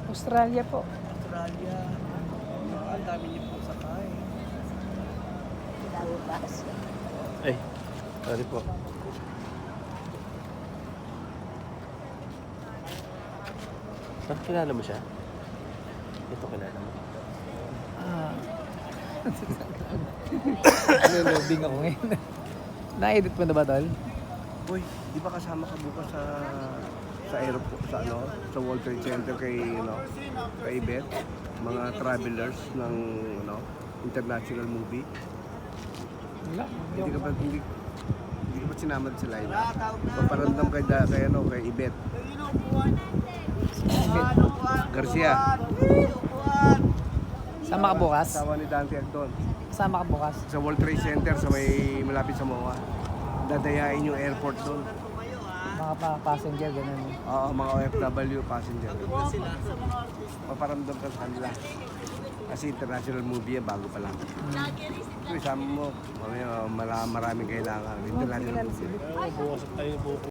Australia po. Australia. Ang dami niyo po sakay. Ay, sorry po. Saan kilala mo siya? Ito kilala mo. Lulubing ako ngayon. Na-edit mo na ba, Tol? Uy, di ba kasama ka bukas sa airport, sa sa World Trade Center kay kay Beth, mga travelers ng international movie. Wala. Hindi ka ba sinama sa line? Paparamdam kay kay Ibet. Garcia. Sama ka bukas? Asawa ni Dante Agdon. Sama ka bukas? Sa World Trade Center sa may malapit sa MOA. Dadayain yung airport doon. Mga passenger, ganun. Oo, mga OFW passenger. Paparamdam ka sa kanila. Kasi international movie yan, bago pa lang. So, isama mo, maraming kailangan. International movie. Bukas tayo bukas.